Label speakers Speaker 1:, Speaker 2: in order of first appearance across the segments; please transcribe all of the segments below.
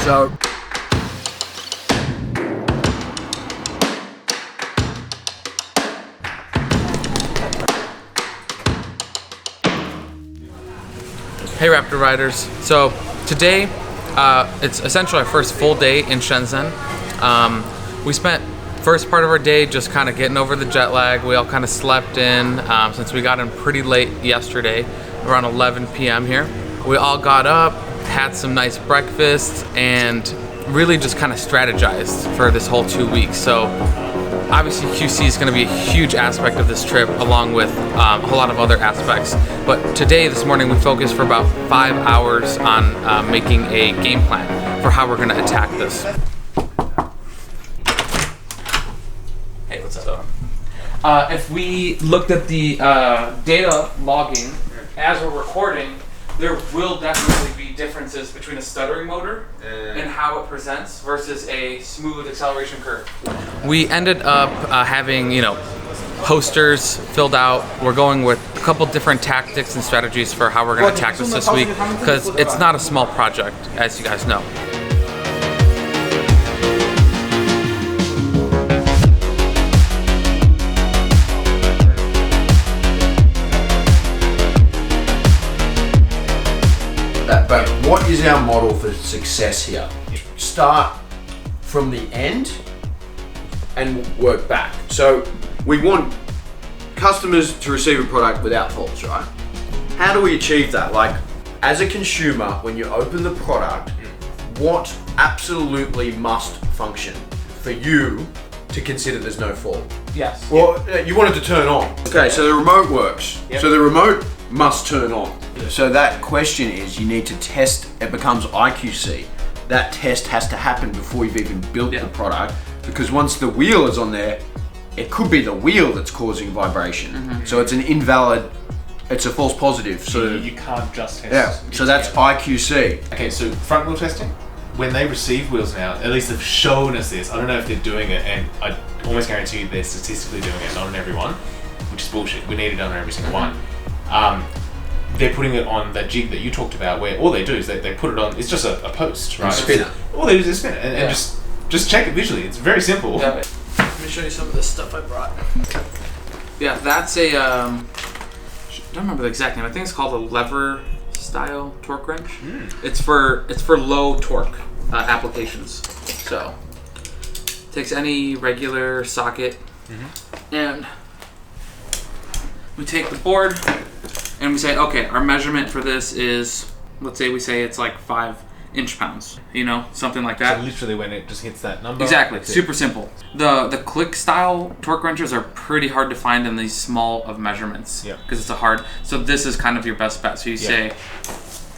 Speaker 1: So
Speaker 2: hey Raptor Riders. So today, it's essentially our first full day in Shenzhen. We spent first part of our day just kind of getting over the jet lag. We all kind of slept in since we got in pretty late yesterday, around 11 p.m. here. We all got up, had some nice breakfast, and really just kind of strategized for this whole 2 weeks. So obviously QC is going to be a huge aspect of this trip, along with a whole lot of other aspects. But today, this morning, we focused for about 5 hours on making a game plan for how we're going to attack this. Hey, what's up? If we looked at the data logging as we're recording, there will definitely be differences between a stuttering motor and how it presents versus a smooth acceleration curve. We ended up having, posters filled out. We're going with a couple different tactics and strategies for how we're going to attack this week, because it's not a small project, as you guys know.
Speaker 1: but what is our model for success here? Start from the end and work back. So we want customers to receive a product without faults, right? How do we achieve that? Like, as a consumer, when you open the product, what absolutely must function for you to consider there's no fault?
Speaker 2: Yes.
Speaker 1: Well, you want it to turn on. Okay, so the remote works.
Speaker 2: Yep.
Speaker 1: So the remote must turn on. So that question is, you need to test, it becomes IQC. That test has to happen before you've even built the product, because once the wheel is on there, it could be the wheel that's causing vibration. So it's an invalid, it's a false positive. So
Speaker 3: you can't just test.
Speaker 1: Yeah, so that's IQC.
Speaker 3: Okay, so front wheel testing, when they receive wheels now, at least they've shown us this. I don't know if they're doing it, and I almost guarantee you they're statistically doing it, not on everyone, which is bullshit. We need it on every single one. They're putting it on that jig that you talked about, where all they do is they put it on, it's just a post, right?
Speaker 1: Spin it.
Speaker 3: All they do is spin it, and just check it visually. It's very simple.
Speaker 2: Yeah. Let me show you some of the stuff I brought. Yeah, that's a, I don't remember the exact name. I think it's called a lever style torque wrench. It's for low torque applications. So takes any regular socket, and we take the board and we say, okay, our measurement for this is, let's say we say it's like 5 inch-pounds, something like that.
Speaker 3: So literally when it just hits that number.
Speaker 2: Exactly, super simple. The click style torque wrenches are pretty hard to find in these small of measurements, because it's a hard. So this is kind of your best bet. So you say,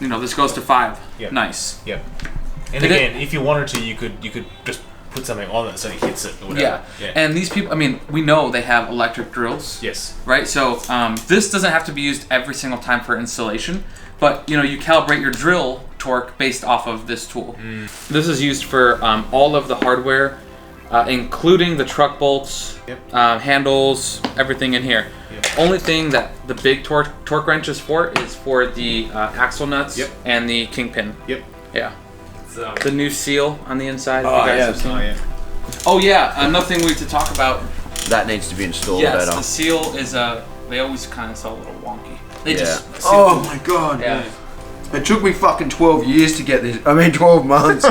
Speaker 2: this goes to 5. Nice.
Speaker 3: Yep. And again, if you wanted to, you could just put something on it so it hits it or whatever.
Speaker 2: Yeah. And these people, we know they have electric drills.
Speaker 3: Yes.
Speaker 2: Right. So this doesn't have to be used every single time for installation, but you calibrate your drill torque based off of this tool. This is used for all of the hardware, including the truck bolts, handles, everything in here. Only thing that the big torque wrench is for the axle nuts and the kingpin. Yeah. The new seal on the inside. Oh yeah, another thing we need to talk about.
Speaker 1: That needs to be installed
Speaker 2: yes,
Speaker 1: better.
Speaker 2: the seal is they always kind of sell a little wonky. They just.
Speaker 1: Oh my god.
Speaker 2: Yeah.
Speaker 1: It took me fucking 12 years to get this. 12 months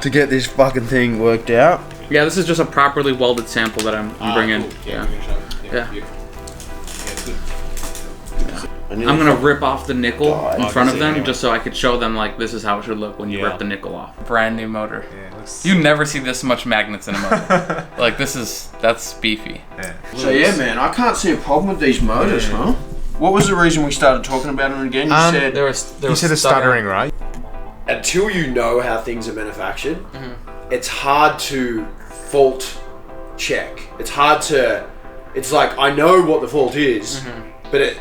Speaker 1: to get this fucking thing worked out.
Speaker 2: Yeah, this is just a properly welded sample that I'm bringing.
Speaker 3: Cool.
Speaker 2: Yeah.
Speaker 3: It's good.
Speaker 2: I'm gonna rip off the nickel in front of them
Speaker 3: anyway.
Speaker 2: just so I could show them like this is how it should look when you rip the nickel off. Brand new motor.
Speaker 3: Yeah, it looks...
Speaker 2: You never see this much magnets in a motor. Like that's beefy.
Speaker 3: Yeah.
Speaker 1: So yeah, man, I can't see a problem with these motors, huh? What was the reason we started talking about them again? You said
Speaker 2: there was
Speaker 3: stuttering, right?
Speaker 1: Until you know how things are manufactured, it's hard to fault check. It's hard to. It's like I know what the fault is, but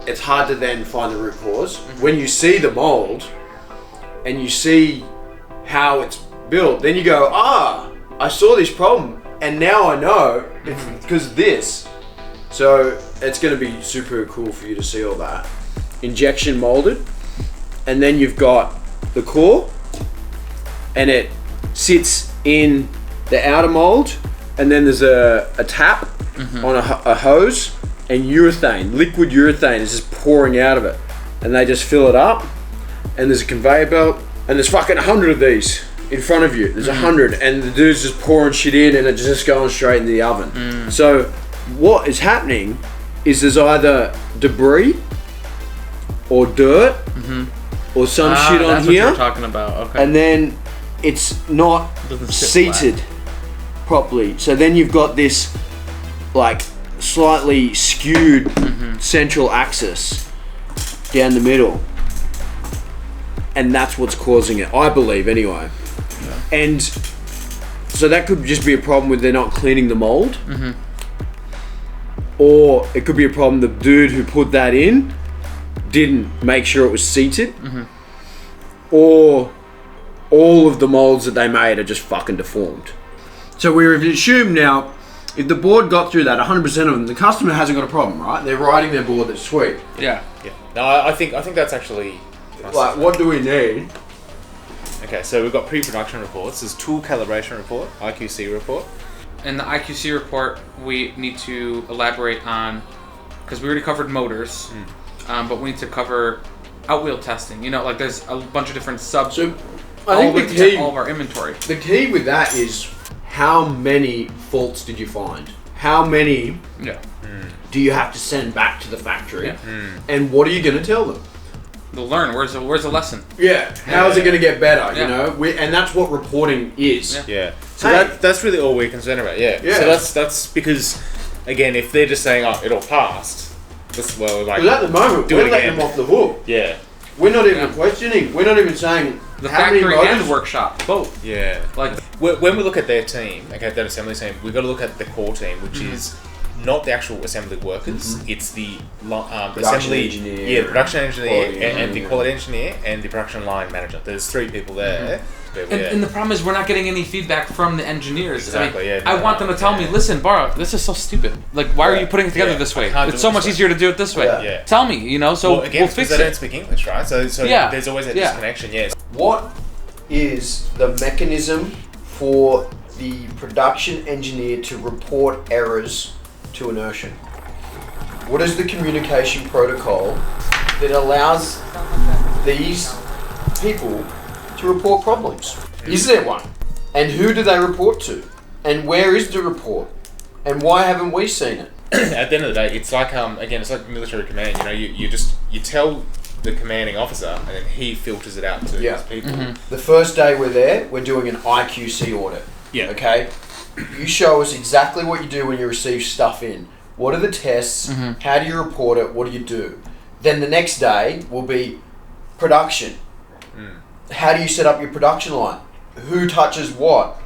Speaker 1: it's hard to then find the root cause. When you see the mold and you see how it's built, then you go, I saw this problem and now I know it's because of this. So it's going to be super cool for you to see all that. Injection molded, and then you've got the core, and it sits in the outer mold, and then there's a tap on a hose, and urethane, liquid urethane is just pouring out of it, and they just fill it up, and there's a conveyor belt, and there's fucking 100 of these in front of you. There's 100, and the dude's just pouring shit in, and it's just going straight into the oven. So what is happening is there's either debris or dirt or some shit on
Speaker 2: that's
Speaker 1: here,
Speaker 2: what you're talking about. Okay.
Speaker 1: and then it's not
Speaker 2: Doesn't sit
Speaker 1: seated properly. So then you've got this like slightly skewed central axis down the middle, and that's what's causing it, I believe, anyway. And so that could just be a problem with they're not cleaning the mold, or it could be a problem the dude who put that in didn't make sure it was seated, or all of the molds that they made are just fucking deformed. So we've assumed now, if the board got through that, 100% of them, the customer hasn't got a problem, right? They're riding their board that's sweet.
Speaker 2: Yeah.
Speaker 3: No, I think that's actually.
Speaker 1: Like, what do we need?
Speaker 3: Okay, so we've got pre-production reports. There's tool calibration report, IQC report.
Speaker 2: In the IQC report, we need to elaborate on, because we already covered motors, but we need to cover outwheel testing. You know, like there's a bunch of different subs.
Speaker 1: So, I think the key,
Speaker 2: all of our inventory.
Speaker 1: the key with that is how many faults did you find? How many do you have to send back to the factory? And what are you going to tell them?
Speaker 2: They'll learn. Where's the lesson?
Speaker 1: Yeah, how is it going to get better?
Speaker 2: Yeah.
Speaker 1: You know, and that's what reporting is.
Speaker 3: Yeah. So
Speaker 1: Hey.
Speaker 3: that's really all we're concerned about. Yeah.
Speaker 1: Yeah.
Speaker 3: So that's because, again, if they're just saying, "Oh, it all passed," that's like.
Speaker 1: Because at the moment,
Speaker 3: Do
Speaker 1: we're
Speaker 3: it
Speaker 1: letting
Speaker 3: again.
Speaker 1: them off the hook.
Speaker 3: Yeah.
Speaker 1: We're not even questioning. We're not even saying
Speaker 2: The
Speaker 1: how many
Speaker 2: factory
Speaker 1: motors.
Speaker 2: and workshop, both.
Speaker 3: Yeah.
Speaker 2: Like,
Speaker 3: When we look at their team, okay, that assembly team, we've got to look at the core team, which is not the actual assembly workers. It's the assembly
Speaker 1: engineer,
Speaker 3: yeah, the production engineer,
Speaker 1: quality
Speaker 3: and the
Speaker 1: engineer.
Speaker 3: quality engineer and the production line manager. There's 3 people there. But,
Speaker 2: and the problem is we're not getting any feedback from the engineers.
Speaker 3: Exactly,
Speaker 2: I mean,
Speaker 3: yeah,
Speaker 2: I want them to tell me, listen, Bara, this is so stupid. Like, why are you putting it together
Speaker 3: Yeah,
Speaker 2: this
Speaker 3: I
Speaker 2: way?
Speaker 3: can't do
Speaker 2: It's
Speaker 3: it
Speaker 2: so
Speaker 3: this
Speaker 2: much
Speaker 3: way.
Speaker 2: easier to do it this way.
Speaker 3: Yeah.
Speaker 2: Tell me, you know, so
Speaker 3: well, again,
Speaker 2: we'll
Speaker 3: because
Speaker 2: fix
Speaker 3: they don't
Speaker 2: it.
Speaker 3: speak English, right? So
Speaker 2: Yeah.
Speaker 3: there's always that
Speaker 2: Yeah.
Speaker 3: disconnection. Yes.
Speaker 1: What is the mechanism for the production engineer to report errors to inertia? What is the communication protocol that allows these people to report problems? Is there one? And who do they report to? And where is the report? And why haven't we seen it?
Speaker 3: At the end of the day, it's like again, it's like military command. You know, you tell the commanding officer, and then he filters it out to
Speaker 1: Yeah.
Speaker 3: his people.
Speaker 1: The first day we're there, we're doing an IQC audit.
Speaker 3: Yeah.
Speaker 1: Okay? You show us exactly what you do when you receive stuff in. What are the tests? How do you report it? What do you do? Then the next day will be production. How do you set up your production line? Who touches what?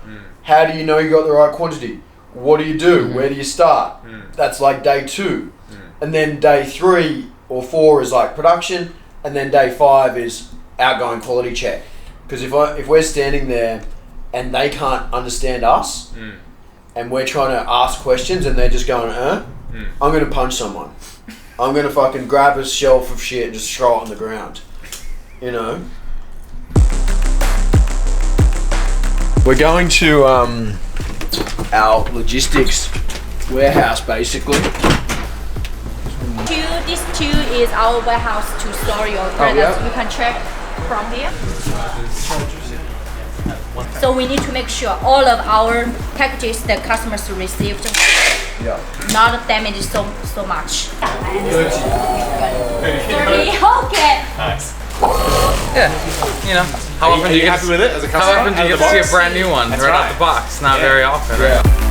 Speaker 1: How do you know you got the right quantity? What do you do? Where do you start? That's like day 2. And then day 3 or 4 is like production, and then day 5 is outgoing quality check. Because if we're standing there and they can't understand us, and we're trying to ask questions and they're just going, I'm going to punch someone. I'm going to fucking grab a shelf of shit and just throw it on the ground. You know? We're going to our logistics warehouse, basically.
Speaker 4: This two is our warehouse to store your products.
Speaker 1: yeah.
Speaker 4: You can check from here. So we need to make sure all of our packages that customers received not damaged so much. 30. Okay.
Speaker 3: Nice.
Speaker 2: Yeah, you know, how often do you get
Speaker 3: happy with it as a
Speaker 2: how
Speaker 3: customer?
Speaker 2: often do you
Speaker 3: Out
Speaker 2: get
Speaker 3: of
Speaker 2: to
Speaker 3: the
Speaker 2: see a
Speaker 3: box?
Speaker 2: brand new one
Speaker 3: That's
Speaker 2: right out
Speaker 3: right.
Speaker 2: the box? Not
Speaker 3: Yeah.
Speaker 2: very often.
Speaker 1: Yeah.
Speaker 2: Right?